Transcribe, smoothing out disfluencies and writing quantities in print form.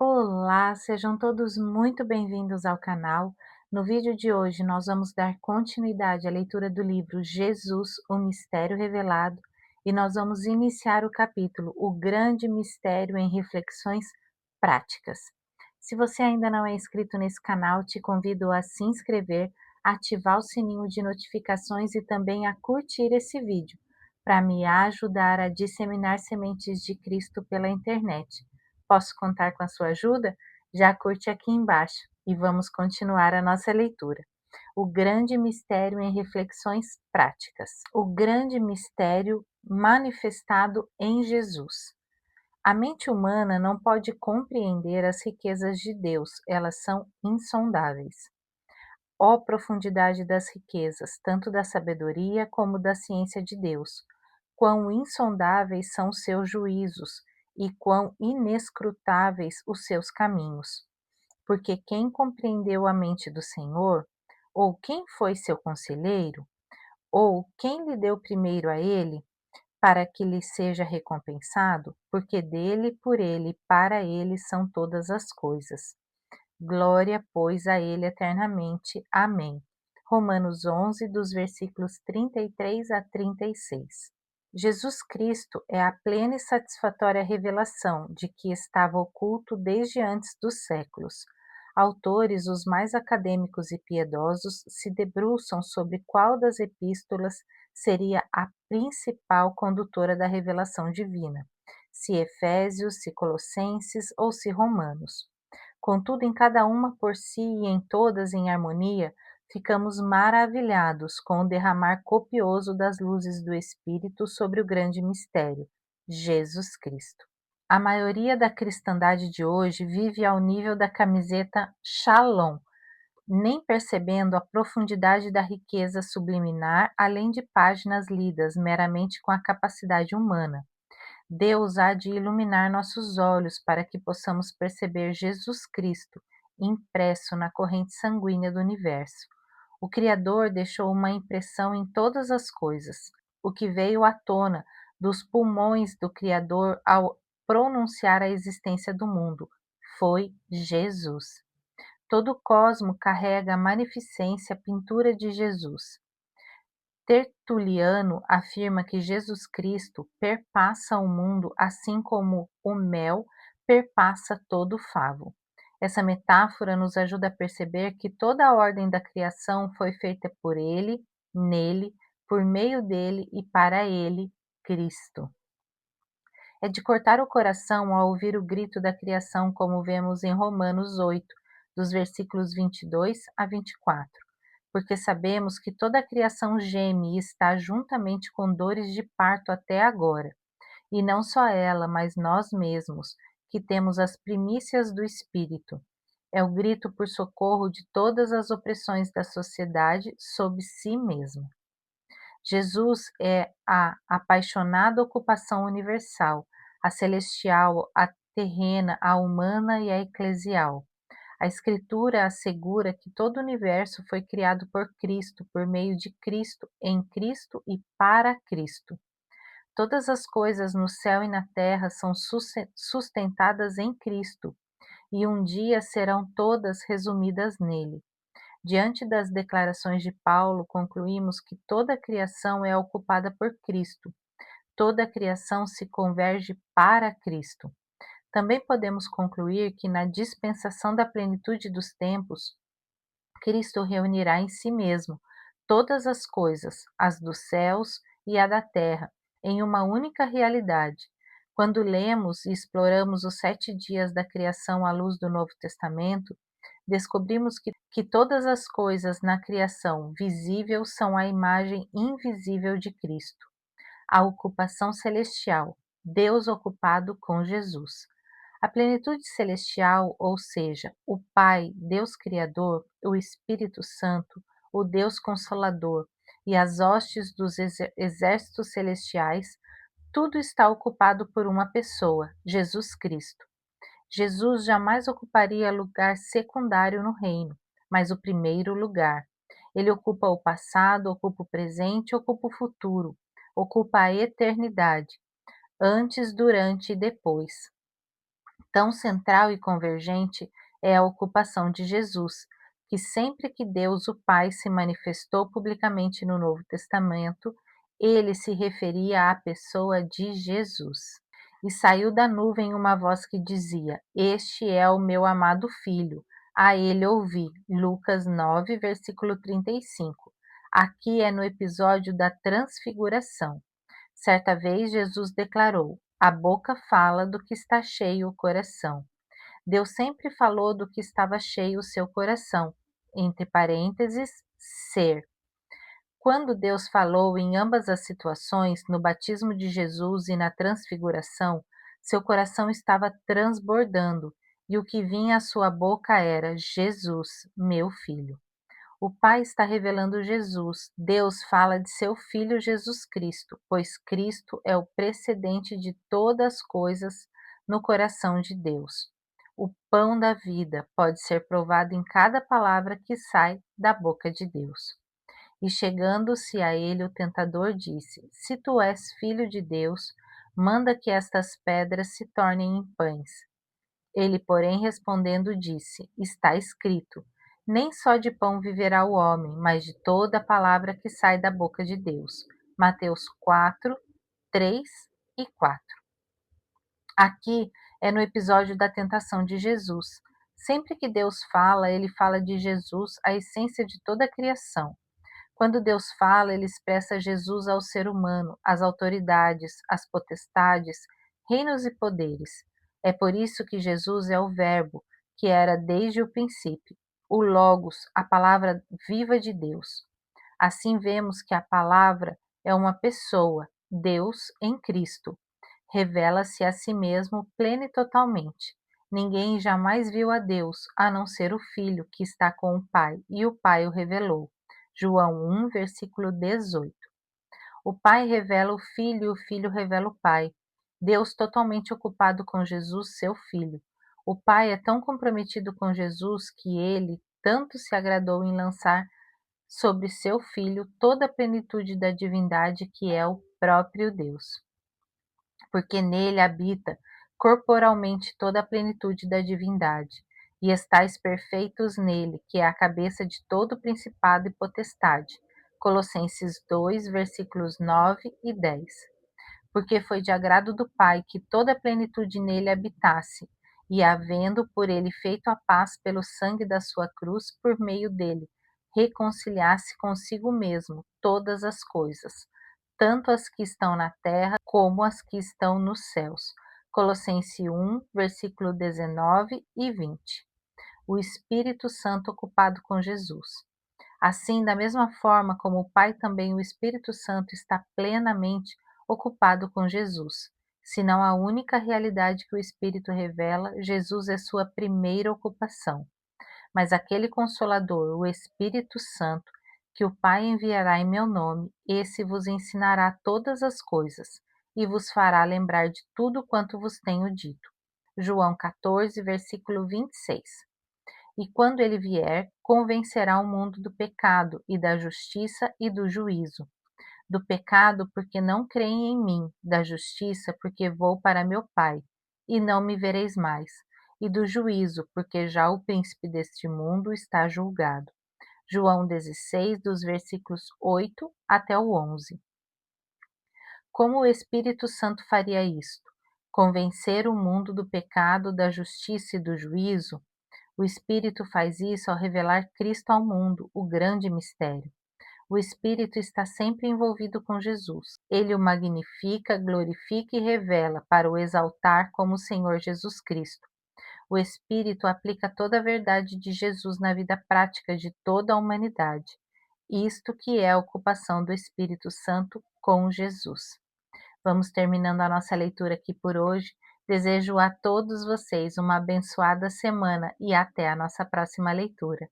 Olá, sejam todos muito bem-vindos ao canal. No vídeo de hoje, nós vamos dar continuidade à leitura do livro Jesus, o Mistério Revelado, e nós vamos iniciar o capítulo O Grande Mistério em Reflexões Práticas. Se você ainda não é inscrito nesse canal, te convido a se inscrever, ativar o sininho de notificações e também a curtir esse vídeo, para me ajudar a disseminar sementes de Cristo pela internet. Posso contar com a sua ajuda? Já curte aqui embaixo e vamos continuar a nossa leitura. O grande mistério em reflexões práticas. O grande mistério manifestado em Jesus. A mente humana não pode compreender as riquezas de Deus, elas são insondáveis. Ó profundidade das riquezas, tanto da sabedoria como da ciência de Deus! Quão insondáveis são os seus juízos e quão inescrutáveis os seus caminhos! Porque quem compreendeu a mente do Senhor? Ou quem foi seu conselheiro? Ou quem lhe deu primeiro a ele, para que lhe seja recompensado? Porque dele, por ele e para ele são todas as coisas. Glória, pois, a ele eternamente. Amém. Romanos 11, dos versículos 33 a 36. Jesus Cristo é a plena e satisfatória revelação de que estava oculto desde antes dos séculos. Autores, os mais acadêmicos e piedosos, se debruçam sobre qual das epístolas seria a principal condutora da revelação divina, se Efésios, se Colossenses ou se Romanos. Contudo, em cada uma por si e em todas em harmonia, ficamos maravilhados com o derramar copioso das luzes do Espírito sobre o grande mistério, Jesus Cristo. A maioria da cristandade de hoje vive ao nível da camiseta Shalom, nem percebendo a profundidade da riqueza subliminar, além de páginas lidas meramente com a capacidade humana. Deus há de iluminar nossos olhos para que possamos perceber Jesus Cristo impresso na corrente sanguínea do universo. O Criador deixou uma impressão em todas as coisas. O que veio à tona dos pulmões do Criador ao pronunciar a existência do mundo foi Jesus. Todo o cosmo carrega a magnificência pintura de Jesus. Tertuliano afirma que Jesus Cristo perpassa o mundo assim como o mel perpassa todo o favo. Essa metáfora nos ajuda a perceber que toda a ordem da criação foi feita por Ele, nele, por meio dele e para Ele, Cristo. É de cortar o coração ao ouvir o grito da criação, como vemos em Romanos 8, dos versículos 22 a 24, porque sabemos que toda a criação geme e está juntamente com dores de parto até agora. E não só ela, mas nós mesmos, que temos as primícias do Espírito. É o grito por socorro de todas as opressões da sociedade sobre si mesmo. Jesus é a apaixonada ocupação universal, a celestial, a terrena, a humana e a eclesial. A Escritura assegura que todo o universo foi criado por Cristo, por meio de Cristo, em Cristo e para Cristo. Todas as coisas no céu e na terra são sustentadas em Cristo, e um dia serão todas resumidas nele. Diante das declarações de Paulo, concluímos que toda a criação é ocupada por Cristo. Toda a criação se converge para Cristo. Também podemos concluir que na dispensação da plenitude dos tempos, Cristo reunirá em si mesmo todas as coisas, as dos céus e a da terra, em uma única realidade. Quando lemos e exploramos os 7 dias da criação à luz do Novo Testamento, descobrimos que todas as coisas na criação visível são a imagem invisível de Cristo, a ocupação celestial, Deus ocupado com Jesus. A plenitude celestial, ou seja, o Pai, Deus Criador, o Espírito Santo, o Deus Consolador e as hostes dos exércitos celestiais, tudo está ocupado por uma pessoa, Jesus Cristo. Jesus jamais ocuparia lugar secundário no reino, mas o primeiro lugar. Ele ocupa o passado, ocupa o presente, ocupa o futuro, ocupa a eternidade, antes, durante e depois. Tão central e convergente é a ocupação de Jesus, que sempre que Deus o Pai se manifestou publicamente no Novo Testamento, ele se referia à pessoa de Jesus. E saiu da nuvem uma voz que dizia: Este é o meu amado filho, a ele ouvi. Lucas 9, versículo 35. Aqui é no episódio da Transfiguração. Certa vez Jesus declarou: A boca fala do que está cheio o coração. Deus sempre falou do que estava cheio o seu coração, entre parênteses, ser. Quando Deus falou em ambas as situações, no batismo de Jesus e na transfiguração, seu coração estava transbordando, e o que vinha à sua boca era: Jesus, meu filho. O Pai está revelando Jesus. Deus fala de seu Filho Jesus Cristo, pois Cristo é o precedente de todas as coisas no coração de Deus. O pão da vida pode ser provado em cada palavra que sai da boca de Deus. E chegando-se a ele, o tentador disse: Se tu és filho de Deus, manda que estas pedras se tornem em pães. Ele, porém, respondendo, disse: Está escrito: Nem só de pão viverá o homem, mas de toda a palavra que sai da boca de Deus. Mateus 4, 3 e 4. Aqui é no episódio da tentação de Jesus. Sempre que Deus fala, ele fala de Jesus, a essência de toda a criação. Quando Deus fala, ele expressa Jesus ao ser humano, às autoridades, às potestades, reinos e poderes. É por isso que Jesus é o Verbo, que era desde o princípio, o Logos, a palavra viva de Deus. Assim vemos que a palavra é uma pessoa, Deus em Cristo. Revela-se a si mesmo pleno e totalmente. Ninguém jamais viu a Deus, a não ser o Filho que está com o Pai, e o Pai o revelou. João 1, versículo 18. O Pai revela o Filho e o Filho revela o Pai. Deus totalmente ocupado com Jesus, seu Filho. O Pai é tão comprometido com Jesus que ele tanto se agradou em lançar sobre seu Filho toda a plenitude da divindade que é o próprio Deus, porque nele habita corporalmente toda a plenitude da divindade, e estáis perfeitos nele, que é a cabeça de todo principado e potestade. Colossenses 2, versículos 9 e 10. Porque foi de agrado do Pai que toda a plenitude nele habitasse, e havendo por ele feito a paz pelo sangue da sua cruz, por meio dele, reconciliasse consigo mesmo todas as coisas, tanto as que estão na terra como as que estão nos céus. Colossenses 1, versículo 19 e 20. O Espírito Santo ocupado com Jesus. Assim, da mesma forma como o Pai, também o Espírito Santo está plenamente ocupado com Jesus. Se não a única realidade que o Espírito revela, Jesus é sua primeira ocupação. Mas aquele Consolador, o Espírito Santo, que o Pai enviará em meu nome, esse vos ensinará todas as coisas e vos fará lembrar de tudo quanto vos tenho dito. João 14, versículo 26. E quando ele vier, convencerá o mundo do pecado e da justiça e do juízo. Do pecado, porque não creem em mim, da justiça, porque vou para meu Pai, e não me vereis mais, e do juízo, porque já o príncipe deste mundo está julgado. João 16, dos versículos 8 até o 11. Como o Espírito Santo faria isto? Convencer o mundo do pecado, da justiça e do juízo? O Espírito faz isso ao revelar Cristo ao mundo, o grande mistério. O Espírito está sempre envolvido com Jesus. Ele o magnifica, glorifica e revela para o exaltar como o Senhor Jesus Cristo. O Espírito aplica toda a verdade de Jesus na vida prática de toda a humanidade. Isto que é a ocupação do Espírito Santo com Jesus. Vamos terminando a nossa leitura aqui por hoje. Desejo a todos vocês uma abençoada semana e até a nossa próxima leitura.